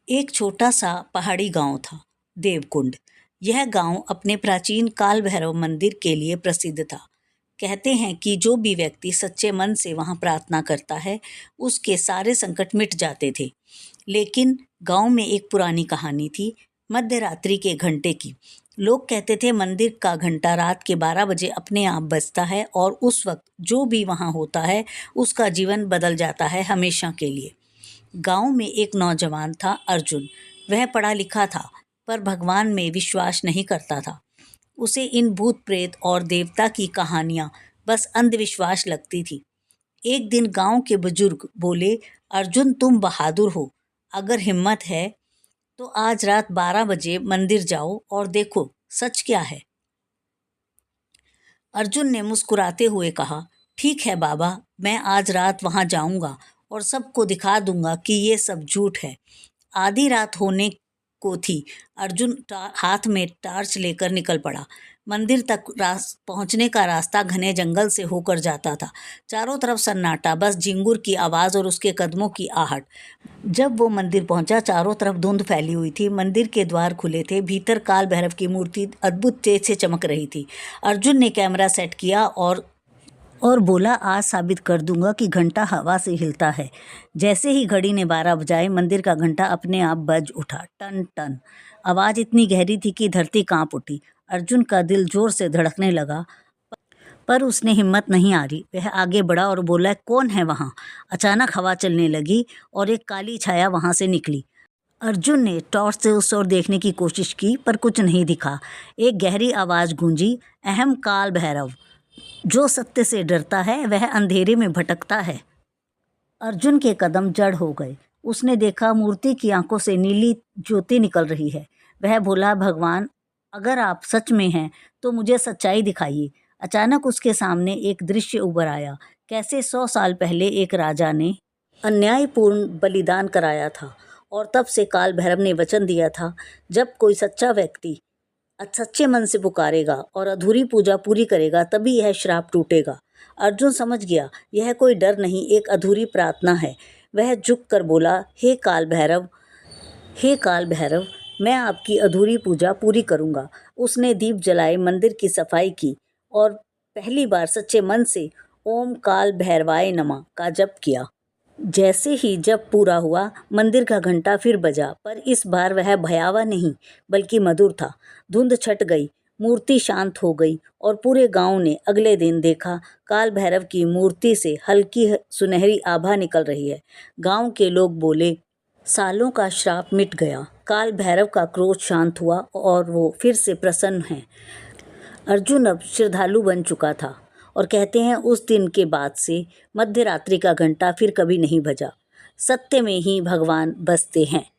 एक छोटा सा पहाड़ी गांव था, देवकुंड। यह गांव अपने प्राचीन काल भैरव मंदिर के लिए प्रसिद्ध था। कहते हैं कि जो भी व्यक्ति सच्चे मन से वहां प्रार्थना करता है, उसके सारे संकट मिट जाते थे। लेकिन गांव में एक पुरानी कहानी थी, मध्य रात्रि के घंटे की। लोग कहते थे मंदिर का घंटा रात के 12 बजे अपने आप बजता है और उस वक्त जो भी वहां होता है उसका जीवन बदल जाता है हमेशा के लिए। गांव में एक नौजवान था, अर्जुन। वह पढ़ा लिखा था, पर भगवान में विश्वास नहीं करता था। उसे इन भूत प्रेत और देवता की कहानियां बस अंधविश्वास लगती थी। एक दिन गांव के बुजुर्ग बोले, अर्जुन तुम बहादुर हो, अगर हिम्मत है तो आज रात 12 बजे मंदिर जाओ और देखो सच क्या है। अर्जुन ने मुस्कुराते हुए कहा, ठीक है बाबा, मैं आज रात वहां जाऊंगा और सबको दिखा दूंगा कि ये सब झूठ है। आधी रात होने को थी। अर्जुन हाथ में टार्च लेकर निकल पड़ा। मंदिर तक पहुंचने का रास्ता घने जंगल से होकर जाता था। चारों तरफ सन्नाटा, बस झिंगुर की आवाज़ और उसके कदमों की आहट। जब वो मंदिर पहुंचा, चारों तरफ धुंध फैली हुई थी। मंदिर के द्वार खुले थे। भीतर काल भैरव की मूर्ति अद्भुत तेज से चमक रही थी। अर्जुन ने कैमरा सेट किया और बोला, आज साबित कर दूंगा कि घंटा हवा से हिलता है। जैसे ही घड़ी ने 12 बजाए, मंदिर का घंटा अपने आप बज उठा, टन टन। आवाज़ इतनी गहरी थी कि धरती कांप उठी। अर्जुन का दिल जोर से धड़कने लगा, पर उसने हिम्मत नहीं हारी। वह आगे बढ़ा और बोला, कौन है वहाँ? अचानक हवा चलने लगी और एक काली छाया वहाँ से निकली। अर्जुन ने टॉर्च से उस ओर देखने की कोशिश की, पर कुछ नहीं दिखा। एक गहरी आवाज़ गूंजी, अहम काल भैरव। जो सत्य से डरता है वह अंधेरे में भटकता है। अर्जुन के कदम जड़ हो गए। उसने देखा मूर्ति की आंखों से नीली ज्योति निकल रही है। वह बोला, भगवान, अगर आप सच में हैं तो मुझे सच्चाई दिखाइए। अचानक उसके सामने एक दृश्य उभर आया। कैसे 100 साल पहले एक राजा ने अन्यायपूर्ण बलिदान कराया था और तब से काल भैरव ने वचन दिया था, जब कोई सच्चा व्यक्ति सच्चे मन से पुकारेगा और अधूरी पूजा पूरी करेगा, तभी यह श्राप टूटेगा। अर्जुन समझ गया, यह कोई डर नहीं, एक अधूरी प्रार्थना है। वह झुक कर बोला, हे काल भैरव, हे काल भैरव, मैं आपकी अधूरी पूजा पूरी करूंगा। उसने दीप जलाए, मंदिर की सफाई की और पहली बार सच्चे मन से ओम काल भैरवाय नमः का जप किया। जैसे ही जप पूरा हुआ, मंदिर का घंटा फिर बजा, पर इस बार वह भयावह नहीं बल्कि मधुर था। धुंध छट गई, मूर्ति शांत हो गई और पूरे गांव ने अगले दिन देखा, काल भैरव की मूर्ति से हल्की सुनहरी आभा निकल रही है। गांव के लोग बोले, सालों का श्राप मिट गया, काल भैरव का क्रोध शांत हुआ और वो फिर से प्रसन्न है। अर्जुन अब श्रद्धालु बन चुका था और कहते हैं उस दिन के बाद से मध्य रात्रि का घंटा फिर कभी नहीं बजा। सत्य में ही भगवान बसते हैं।